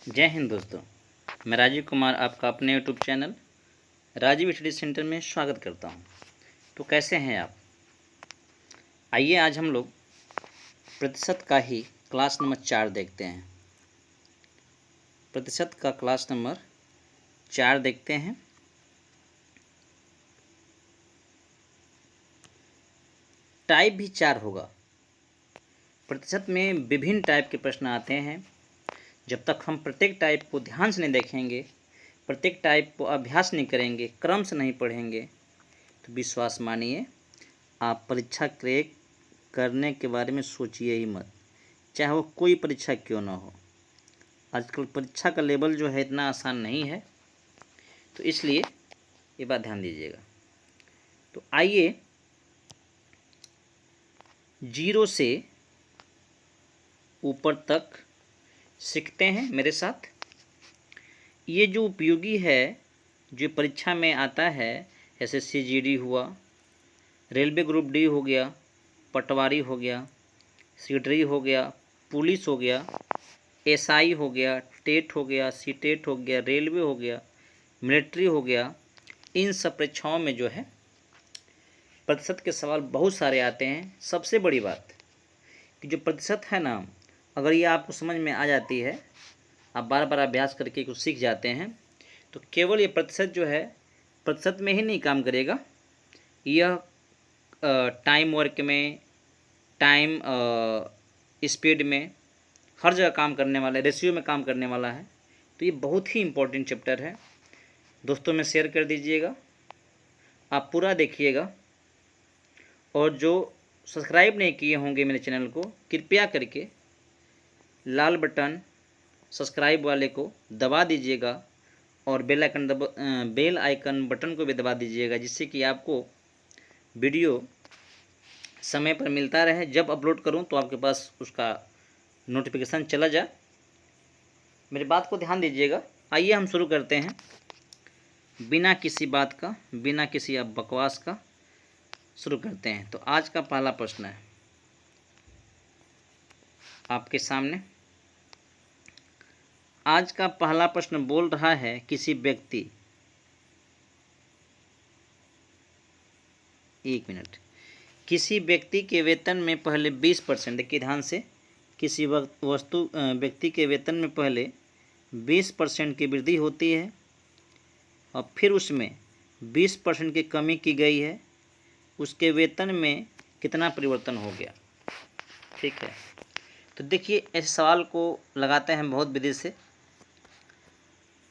जय हिंद दोस्तों। मैं राजीव कुमार आपका अपने YouTube channel Rajiv study centre में स्वागत करता हूं। तो कैसे हैं आप? आइए आज हम लोग प्रतिशत का ही क्लास नंबर 4 देखते हैं। प्रतिशत का क्लास नंबर 4 देखते हैं। टाइप भी 4 होगा। प्रतिशत में विभिन्न टाइप के प्रश्न आते हैं। जब तक हम प्रत्येक टाइप को ध्यान से नहीं देखेंगे, प्रत्येक टाइप को अभ्यास नहीं करेंगे, क्रम से नहीं पढ़ेंगे, तो विश्वास मानिए आप परीक्षा क्रैक करने के बारे में सोचिए ही मत, चाहे वो कोई परीक्षा क्यों ना हो। आजकल परीक्षा का लेवल जो है इतना आसान नहीं है, तो इसलिए ये बात ध्यान दीजिएगा। तो आइए 0 से ऊपर तक सीखते हैं मेरे साथ। ये जो उपयोगी है, जो परीक्षा में आता है, एसएससी जीडी हुआ, रेलवे ग्रुप डी हो गया, पटवारी हो गया, सीडरी हो गया, पुलिस हो गया, एसआई हो गया, टेट हो गया, सीटेट हो गया, रेलवे हो गया, मिलिट्री हो गया, इन सब परीक्षाओं में जो है प्रतिशत के सवाल बहुत सारे आते हैं। सबसे बड़ी बात कि जो प्रतिशत है ना, अगर ये आपको समझ में आ जाती है, आप बार बार अभ्यास करके कुछ सीख जाते हैं, तो केवल ये प्रतिशत जो है प्रतिशत में ही नहीं काम करेगा, यह टाइम वर्क में, टाइम स्पीड में, हर जगह काम करने वाला है, रेशियो में काम करने वाला है। तो ये बहुत ही इम्पोर्टेंट चैप्टर है। दोस्तों में शेयर कर दीजिएगा, आप पूरा देखिएगा, और जो सब्सक्राइब नहीं किए होंगे मेरे चैनल को, कृपया करके लाल बटन सब्सक्राइब वाले को दबा दीजिएगा और बेल आइकन बटन को भी दबा दीजिएगा, जिससे कि आपको वीडियो समय पर मिलता रहे। जब अपलोड करूं तो आपके पास उसका नोटिफिकेशन चला जाए। मेरी बात को ध्यान दीजिएगा। आइए हम शुरू करते हैं, बिना किसी बात का, बिना किसी बकवास का शुरू करते हैं। तो आज का पहला प्रश्न है आपके सामने। आज का पहला प्रश्न बोल रहा है, किसी व्यक्ति, एक मिनट, किसी व्यक्ति के वेतन में पहले 20%, देखिए ध्यान से, किसी व्यक्ति के वेतन में पहले 20% की वृद्धि होती है और फिर उसमें 20% की कमी की गई है, उसके वेतन में कितना परिवर्तन हो गया। ठीक है, तो देखिए ऐसे सवाल को लगाते हैं बहुत विधि से।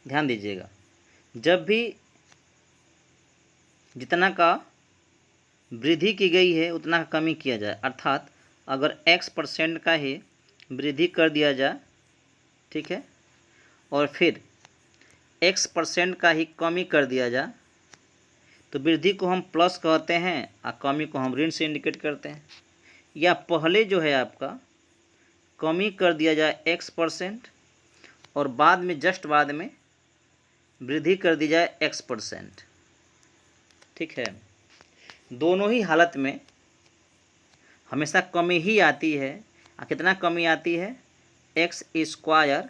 ध्यान दीजिएगा, जब भी जितना का वृद्धि की गई है उतना का कमी किया जाए, अर्थात अगर x% का ही वृद्धि कर दिया जाए, ठीक है, और फिर x% का ही कमी कर दिया जाए, तो वृद्धि को हम प्लस कहते हैं और कमी को हम ऋण से इंडिकेट करते हैं। या पहले जो है आपका कमी कर दिया जाए x% और बाद में जस्ट बाद में वृद्धि कर दी जाए x%। ठीक है, दोनों ही हालत में हमेशा कमी ही आती है। कितना कमी आती है? x²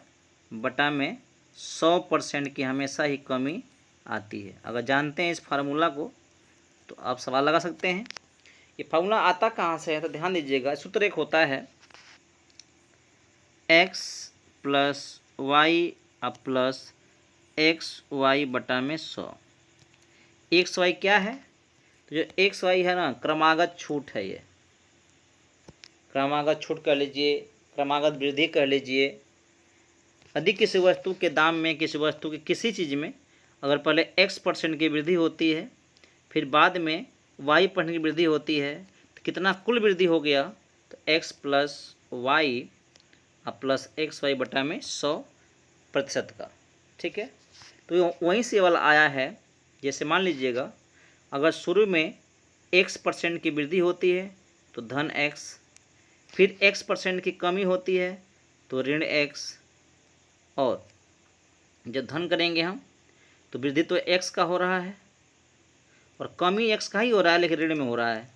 बटा में 100% की हमेशा ही कमी आती है। अगर जानते हैं इस फार्मूला को तो आप सवाल लगा सकते हैं। ये फार्मूला आता कहाँ से है? तो ध्यान दीजिएगा, सूत्र एक होता है x plus y plus xy बटा में 100। xy क्या है? तो जो xy है ना, क्रमागत छूट है। ये क्रमागत छूट कर लीजिए, क्रमागत वृद्धि कर लीजिए। यदि किसी वस्तु के दाम में, किसी वस्तु की किसी चीज़ में अगर पहले x% की वृद्धि होती है, फिर बाद में y% की वृद्धि होती है, तो कितना कुल वृद्धि हो गया? तो x plus y plus xy बटा में 100% का। ठीक है, तो वहीं से वाला आया है। जैसे मान लीजिएगा, अगर शुरू में x% की वृद्धि होती है तो धन x, फिर x% की कमी होती है तो ऋण x, और जब धन करेंगे हम तो वृद्धि तो x का हो रहा है और कमी x का ही हो रहा है, लेकिन ऋण में हो रहा है,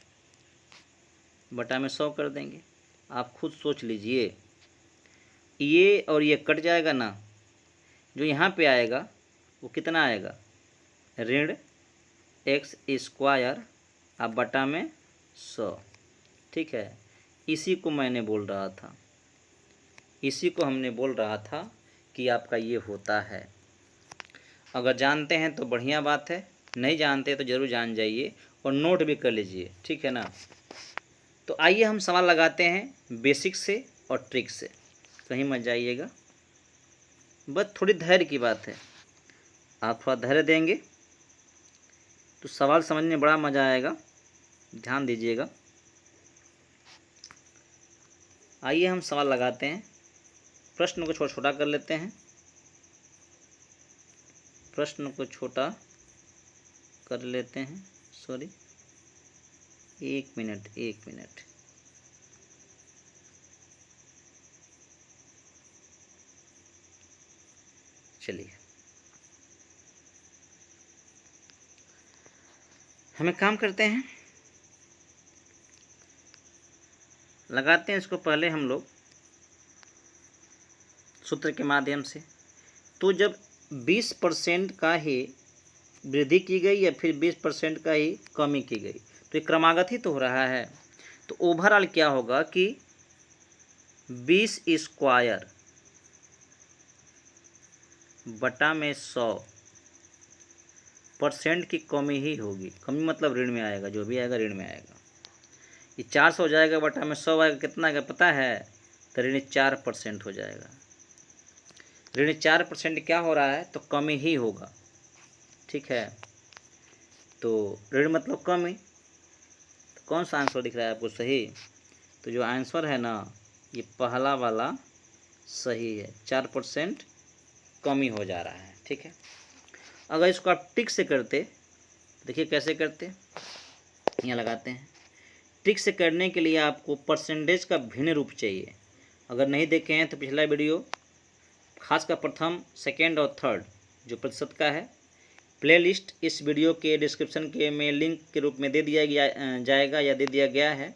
बटा में 100 कर देंगे। आप खुद सोच लीजिए, ये और ये कट जाएगा ना, जो यहाँ पे आएगा वो कितना आएगा, ऋण x स्क्वायर अब बटा में 100। ठीक है, इसी को मैंने बोल रहा था, इसी को हमने बोल रहा था कि आपका ये होता है। अगर जानते हैं तो बढ़िया बात है, नहीं जानते तो ज़रूर जान जाइए और नोट भी कर लीजिए, ठीक है ना। तो आइए हम सवाल लगाते हैं बेसिक से और ट्रिक से, कहीं मत जाइएगा, बस थोड़ी धैर्य की बात है। आप थोड़ा धैर्य देंगे तो सवाल समझने में बड़ा मज़ा आएगा, ध्यान दीजिएगा। आइए हम सवाल लगाते हैं। प्रश्न को छोटा छोटा कर लेते हैं, प्रश्न को छोटा कर लेते हैं। सॉरी, एक मिनट। चलिए हम एक काम करते हैं, लगाते हैं इसको पहले हम लोग सूत्र के माध्यम से। तो जब 20% का ही वृद्धि की गई या फिर 20% का ही कमी की गई तो ये क्रमागत ही तो हो रहा है। तो ओवरऑल क्या होगा कि 20 स्क्वायर बटा में 100% की कमी ही होगी। कमी मतलब ऋण में आएगा, जो भी आएगा ऋण में आएगा। ये 400 हो जाएगा बटा में 100 आएगा, कितना आएगा पता है, तो ऋण 4% हो जाएगा। ऋण 4% क्या हो रहा है, तो कमी ही होगा। ठीक है, तो ऋण मतलब कमी। तो कौन सा आंसर दिख रहा है आपको सही, तो जो आंसर है ना ये पहला वाला सही है, 4% कमी हो जा रहा है। ठीक है, अगर इसको आप टिक से करते, देखिए कैसे करते, यहाँ लगाते हैं। टिक से करने के लिए आपको परसेंटेज का भिन्न रूप चाहिए। अगर नहीं देखे हैं तो पिछला वीडियो, खासकर प्रथम, सेकेंड और थर्ड जो प्रतिशत का है, प्लेलिस्ट इस वीडियो के डिस्क्रिप्शन के में लिंक के रूप में दे दिया जाएगा या दे दिया गया है,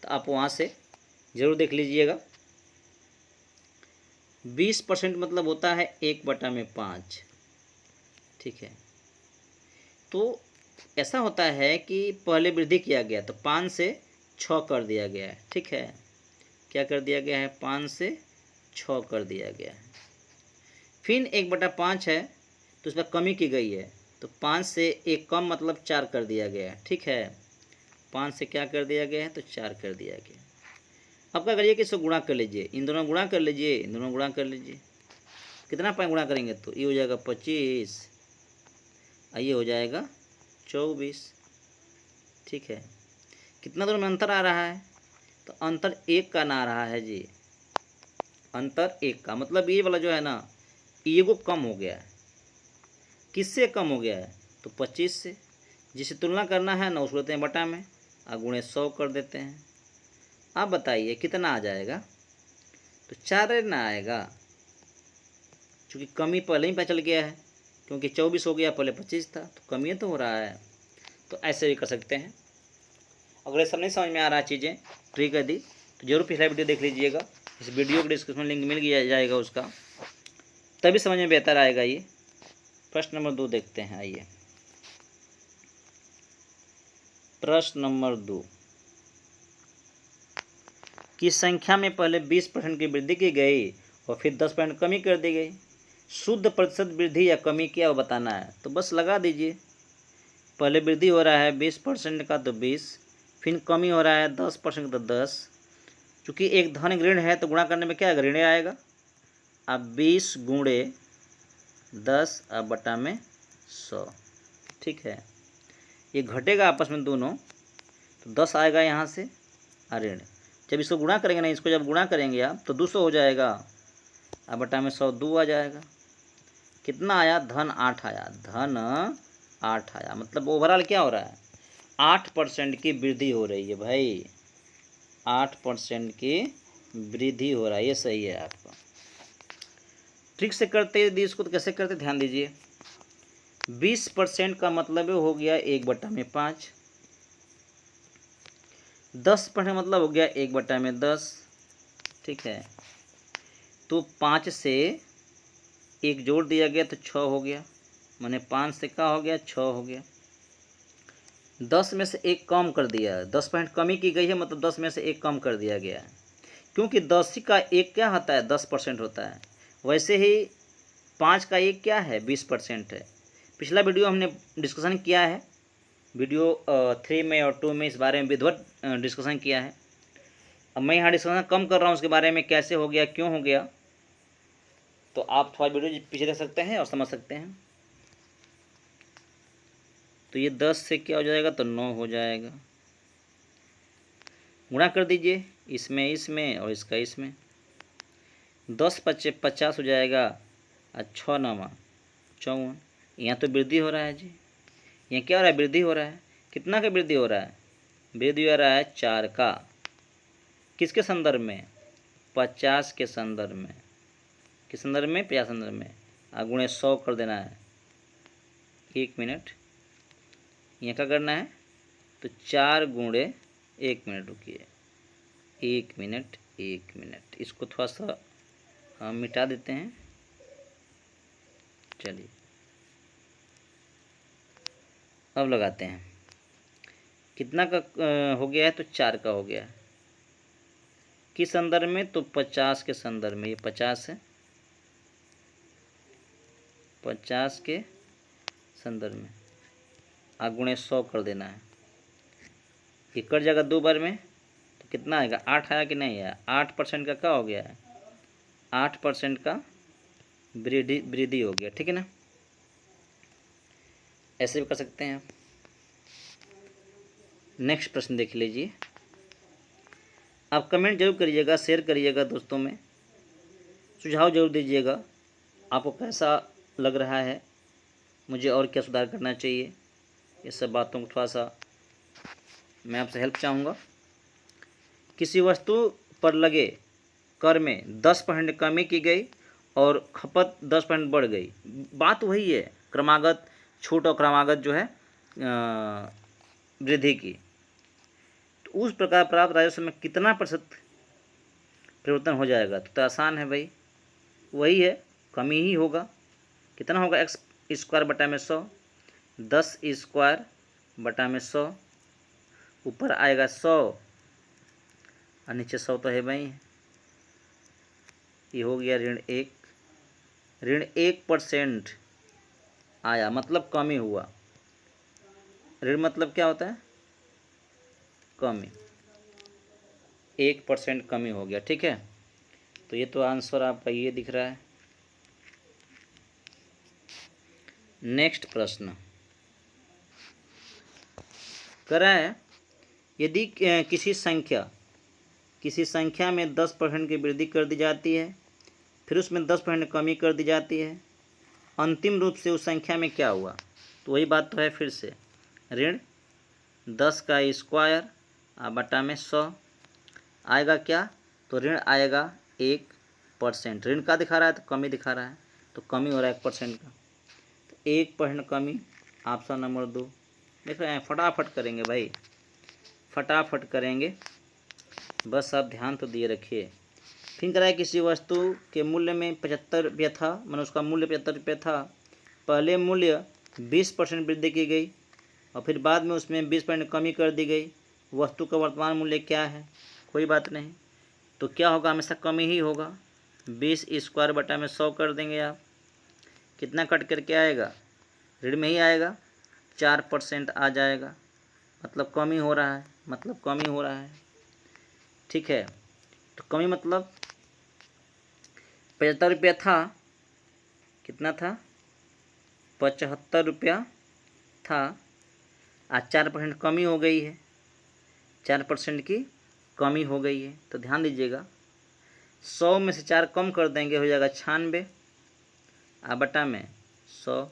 तो आप वहाँ से ज़रूर देख लीजिएगा। 20% मतलब होता है 1/5। ठीक है, तो ऐसा होता है कि पहले वृद्धि किया गया तो 5 से 6 कर दिया गया है। ठीक है, क्या कर दिया गया है, 5 से 6 कर दिया गया है। फिर 1/5 है तो उसमें कमी की गई है, तो 5 से 1 कम मतलब 4 कर दिया गया है। ठीक है, 5 से क्या कर दिया गया है, तो 4 कर दिया गया। अब क्या करिए कि इसको गुणा कर लीजिए, इन दोनों गुणा कर लीजिए, इन दोनों गुणा कर लीजिए। कितना पाए गुणा करेंगे तो ये हो जाएगा 25, ये हो जाएगा 24। ठीक है, कितना दोनों में अंतर आ रहा है, तो अंतर 1 का ना आ रहा है जी, अंतर 1 का। मतलब ये वाला जो है ना ये को कम हो गया है। किससे कम हो गया है, तो 25 से। जिसे तुलना करना है ना उसको लेते हैं बटा में और गुणे 100 कर देते हैं। अब बताइए कितना आ जाएगा, तो 4 ना आएगा, क्योंकि कमी पहले ही पता चल गया है, क्योंकि 24 हो गया, पहले 25 था, तो कमी तो हो रहा है। तो ऐसे भी कर सकते हैं। अगर ये सब नहीं समझ में आ रहा चीज़ें ट्रिक यदि, तो जरूर पिछला वीडियो देख लीजिएगा, इस वीडियो के डिस्क्रिप्शन लिंक मिल गया जाएगा उसका, तभी समझ में बेहतर आएगा। ये प्रश्न नंबर 2 देखते हैं। आइए प्रश्न नंबर 2, की संख्या में पहले 20% की वृद्धि की गई और फिर 10% कमी कर दी गई। शुद्ध प्रतिशत वृद्धि या कमी क्या बताना है, तो बस लगा दीजिए। पहले वृद्धि हो रहा है 20% का तो 20, फिर कमी हो रहा है 10% का तो 10। चूँकि एक धन ऋण है तो गुणा करने में क्या आएगा, ऋण आएगा। अब 20 गुणे 10 अब बटा में 100। ठीक है, ये घटेगा आपस में दोनों, तो 10 आएगा यहाँ से ऋण। जब इसको गुणा करेंगे ना, इसको जब गुणा करेंगे आप तो 200 हो जाएगा, अब बटा में 100 2 आ जाएगा। कितना आया, धन 8 आया, धन 8 आया। मतलब ओवरऑल क्या हो रहा है, 8% की वृद्धि हो रही है भाई, 8% की वृद्धि हो रहा है, ये सही है आपका। ट्रिक से करते यदि इसको तो कैसे करते, ध्यान दीजिए। 20% का मतलब हो गया 1/5, 10% मतलब हो गया 1/10। ठीक है, तो 5 से 1 जोड़ दिया गया तो 6 हो गया, माने 5 से क्या हो गया, 6 हो गया। 10 में से 1 कम कर दिया, 10 पॉइंट कमी की गई है, मतलब 10 में से 1 कम कर दिया गया है, क्योंकि 10 का 1 क्या होता है, 10% होता है। वैसे ही 5 का 1 क्या है, 20% है। पिछला वीडियो हमने डिस्कशन किया है, वीडियो 3 में और 2 में इस बारे में विधिवत डिस्कशन किया है। अब मैं यहाँ डिस्कशन कम कर रहा हूँ उसके बारे में, कैसे हो गया, क्यों हो गया, तो आप थोड़ा वीडियो पीछे देख सकते हैं और समझ सकते हैं। तो ये 10 से क्या हो जाएगा, तो 9 हो जाएगा। गुणा कर दीजिए, इसमें और इसका इसमें। 10 पच्चे 50 हो जाएगा, और 6 9 54। यहाँ तो वृद्धि हो रहा है जी, यहाँ क्या हो रहा है, वृद्धि हो रहा है। कितना का वृद्धि हो रहा है, वृद्धि हो रहा है 4 का। किसके संदर्भ में, 50 के संदर्भ में। किस संदर्भ में, 50 संदर्भ में। गुणे 100 कर देना है। 1 मिनट, यहाँ क्या करना है, तो 4 गुणे 1 मिनट, रुकिए 1 मिनट 1 मिनट, इसको थोड़ा सा हम मिटा देते हैं। चलिए अब लगाते हैं, कितना का हो गया है, तो 4 का हो गया है। किस संदर्भ में, तो 50 के संदर्भ में। ये 50 है, 50 के संदर्भ में। गुणे 100 कर देना है। ये कट जाएगा 2 बार में, तो कितना आएगा, 8 आया कि नहीं आया। 8% का क्या हो गया है, 8% का वृद्धि हो गया, ठीक है ना। ऐसे भी कर सकते हैं आप। नेक्स्ट प्रश्न देख लीजिए। आप कमेंट जरूर करिएगा, शेयर करिएगा दोस्तों में, सुझाव जरूर दीजिएगा, आपको कैसा लग रहा है, मुझे और क्या सुधार करना चाहिए। ये सब बातों को थोड़ा सा मैं आपसे हेल्प चाहूँगा। किसी वस्तु पर लगे कर में 10% कमी की गई और खपत 10% बढ़ गई। बात वही है, क्रमागत छूट और क्रमागत जो है वृद्धि की। तो उस प्रकार प्राप्त राजस्व में कितना प्रतिशत परिवर्तन हो जाएगा, तो आसान है भाई, वही है, कमी ही होगा। कितना होगा, x स्क्वायर बटा में 100, 10 स्क्वायर बटा में 100, ऊपर आएगा 100 और नीचे 100 तो है भाई। ये हो गया ऋण 1% आया, मतलब कमी हुआ। ऋण मतलब क्या होता है, कमी। 1% कमी हो गया, ठीक है। तो ये तो आंसर आपका ये दिख रहा है। नेक्स्ट प्रश्न कर रहा है, यदि किसी संख्या में 10% की वृद्धि कर दी जाती है, फिर उसमें 10% कमी कर दी जाती है, अंतिम रूप से उस संख्या में क्या हुआ। तो वही बात तो है, फिर से ऋण 10 का स्क्वायर बटा में 100 आएगा क्या, तो ऋण आएगा 1%। ऋण का दिखा रहा है तो कमी दिखा रहा है, तो कमी हो रहा है 1% का, तो 1% कमी, ऑप्शन नंबर 2। देख रहे हैं, फटाफट करेंगे भाई, फटाफट करेंगे, बस आप ध्यान तो दिए रखिए। फिर कराए, किसी वस्तु के मूल्य में 75 रुपया था, मैंने उसका मूल्य 75 रुपया था, पहले मूल्य 20% वृद्धि की गई और फिर बाद में उसमें 20% कमी कर दी गई। वस्तु का वर्तमान मूल्य क्या है, कोई बात नहीं, तो क्या होगा, हमेशा कमी ही होगा। 20 स्क्वायर बटा में 100 कर देंगे आप, कितना कट करके आएगा, ऋण में ही आएगा, 4% आ जाएगा, मतलब कमी हो रहा है, ठीक है। तो कमी मतलब 75 रुपया था, कितना था, 75 रुपया था, आज 4% कमी हो गई है, 4% की कमी हो गई है। तो ध्यान दीजिएगा, 100 में से 4 कम कर देंगे, हो जाएगा 96 बटा में 100,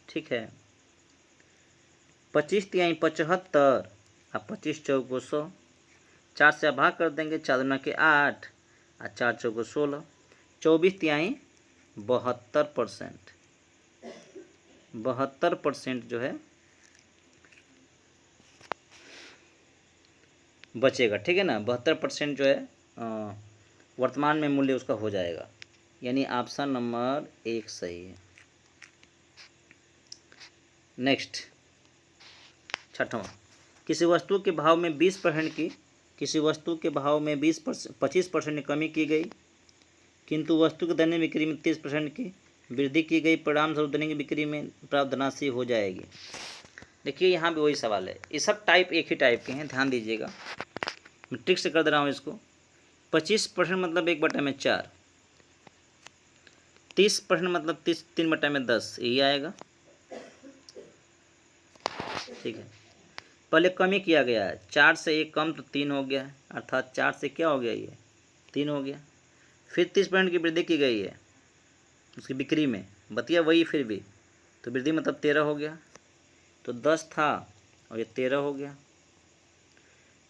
ठीक है। 25 तिहाई 75 और 25 चौको 100, 4 से भाग कर देंगे, 4 दूना के 8 और 4 चौको 16, 24 तिहाई 72%, 72% जो है बचेगा, ठीक है ना। 72% जो है वर्तमान में मूल्य उसका हो जाएगा, यानी ऑप्शन नंबर 1 सही है। नेक्स्ट, छठवां, किसी वस्तु के भाव में 20% की किसी वस्तु के भाव में 25% की कमी की गई, किंतु वस्तु की दैनिक बिक्री में 30% की वृद्धि की गई, परिणाम स्वरूप दैनिक बिक्री में प्राप्त धनराशि हो जाएगी। देखिए यहाँ भी वही सवाल है, ये सब टाइप एक ही टाइप के हैं, ध्यान दीजिएगा। मैं ट्रिक से कर दे रहा हूँ इसको। 25% मतलब 1/4, 30% मतलब 3/10, यही आएगा। ठीक है, पहले कमी किया गया है, 4 से 1 कम तो 3 हो गया है, अर्थात 4 से क्या हो गया, ये 3 हो गया। फिर 30% की वृद्धि की गई है उसकी बिक्री में, बतिया वही फिर भी, तो वृद्धि मतलब 13 हो गया। तो 10 था और ये 13 हो गया।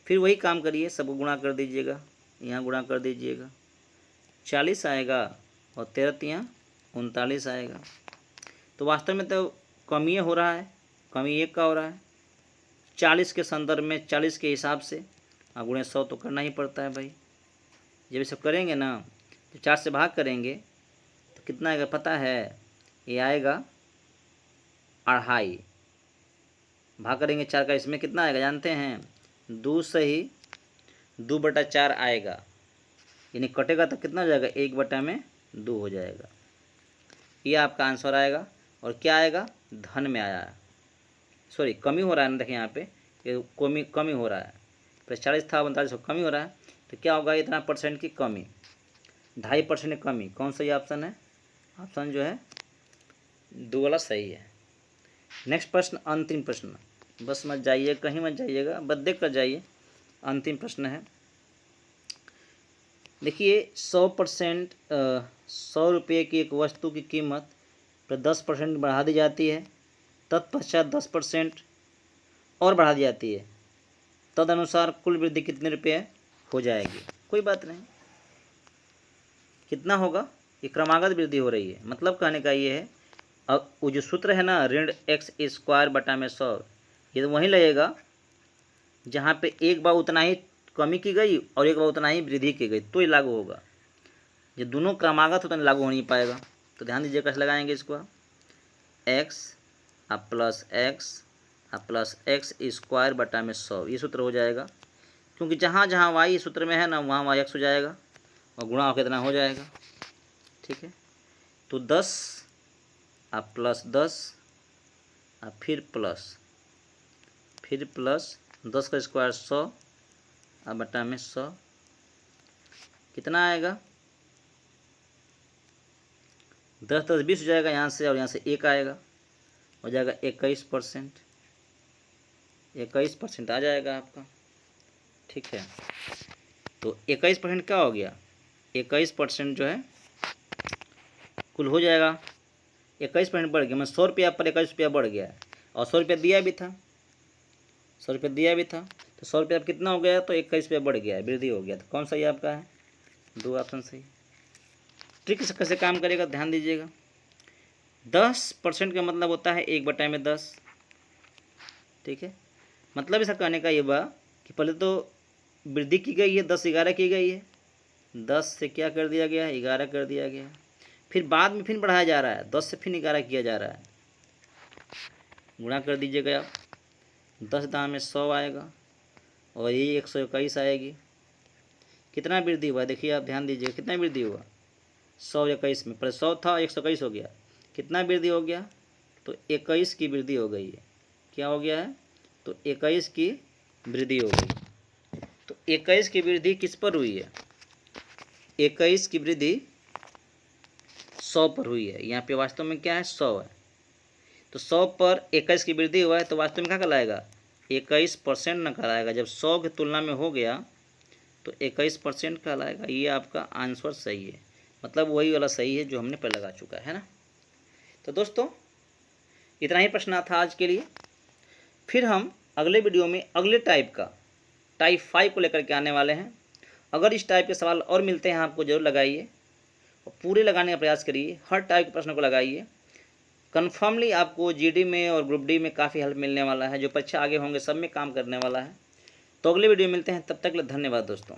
फिर वही काम करिए, सबको गुणा कर दीजिएगा, यहाँ गुणा कर दीजिएगा, 40 आएगा और 13 39 आएगा। तो वास्तव में तो कमी हो रहा है, कमी 1 का हो रहा है। 40 के संदर्भ में 40 के हिसाब से गुणे 100 तो करना ही पड़ता है भाई। जब ये सब करेंगे ना, तो 4 से भाग करेंगे तो कितना आएगा पता है, ये आएगा 2.5। भाग करेंगे 4 का, इसमें कितना आएगा जानते हैं, 2 सही 2/4 आएगा, यानी कटेगा तो कितना हो जाएगा, 1/2 हो जाएगा। ये आपका आंसर आएगा। और क्या आएगा, धन में आया है, सॉरी कमी हो रहा है ना, देखिए यहाँ पे ये कमी हो रहा है, तो 40 था 39 कमी हो रहा है, तो क्या होगा, इतना % की कमी, 2.5% की कमी। कौन सा ये ऑप्शन है, ऑप्शन जो है 2 वाला सही है। नेक्स्ट प्रश्न, अंतिम प्रश्न, बस मत जाइए, कहीं मत जाइएगा, बस देख कर जाइए। अंतिम प्रश्न है, देखिए 100% 100 रुपये की एक वस्तु की कीमत पर 10% बढ़ा दी जाती है, तत्पश्चात 10% और बढ़ा दी जाती है, तदनुसार कुल वृद्धि कितने रुपये हो जाएगी। कोई बात नहीं, कितना होगा, ये क्रमागत वृद्धि हो रही है। मतलब कहने का ये है, अब वो जो सूत्र है ना, ऋण x² बटा में 100, ये तो वहीं लगेगा जहाँ पे एक बार उतना ही कमी की गई और एक बार उतना ही वृद्धि की गई, तो ही लागू होगा। ये दोनों क्रमागत होता नहीं, लागू हो नहीं पाएगा। तो ध्यान दीजिए कैसे लगाएंगे इसको, x प्लस x² बटा में 100, ये सूत्र हो जाएगा, क्योंकि जहाँ जहाँ y सूत्र में है ना, वहाँ वहाँ x हो जाएगा और गुणा हो कितना हो जाएगा। ठीक है, तो 10 प्लस 10 फिर प्लस 10 का स्क्वायर 100 बटा में 100, कितना आएगा, 10 10 20 हो जाएगा यहाँ से, और यहाँ से 1 आएगा, हो जाएगा 21%। 21% आ जाएगा आपका। ठीक है, तो 21% क्या हो गया, 21% जो है कुल हो जाएगा, 21% बढ़ गया, मैं 100 रुपया पर 21 रुपया बढ़ गया है, और 100 रुपया दिया भी था, 100 रुपया दिया भी था, तो 100 रुपया कितना हो गया, तो 21 रुपया बढ़ गया है, वृद्धि हो गया। तो कौन सा ये आपका है, 2 ऑप्शन सही। ट्रिक से कैसे काम करेगा ध्यान दीजिएगा। 10% का मतलब होता है 1/10। ठीक है, मतलब ऐसा कहने का ये बा कि पहले तो वृद्धि की गई है, 10 11 की गई है, 10 से क्या कर दिया गया है, 11 कर दिया गया है, फिर बाद में फिर बढ़ाया जा रहा है, 10 से फिर 11 किया जा रहा है, गुणा कर दीजिएगा आप, 10 दाम में 100 आएगा और ये 121 आएगी। कितना वृद्धि हुआ देखिए आप, ध्यान दीजिएगा कितना वृद्धि हुआ, 121 में, पहले 100 था 121 हो गया, कितना वृद्धि हो गया, तो 21 की वृद्धि हो गई है। क्या हो गया है, तो 21 की वृद्धि हो गई। तो 21 की वृद्धि किस पर हुई है, 21 की वृद्धि 100 पर हुई है। यहाँ पे वास्तव में क्या है, 100 है, तो 100 पर 21 की वृद्धि हुआ है, तो वास्तव में क्या कहलाएगा, 21% न कहलाएगा। जब 100 की तुलना में हो गया तो 21% कहलाएगा। ये आपका आंसर सही है, मतलब वही वाला सही है जो हमने पहले लगा चुका है ना। तो दोस्तों इतना ही प्रश्न था आज के लिए। फिर हम अगले वीडियो में अगले टाइप का टाइप 5 को लेकर के आने वाले हैं। अगर इस टाइप के सवाल और मिलते हैं आपको ज़रूर लगाइए और पूरे लगाने का प्रयास करिए, हर टाइप के प्रश्नों को लगाइए। कन्फर्मली आपको जीडी में और ग्रुप डी में काफ़ी हेल्प मिलने वाला है, जो परीक्षा आगे होंगे सब में काम करने वाला है। तो अगले वीडियो में मिलते हैं, तब तक के लिए धन्यवाद दोस्तों।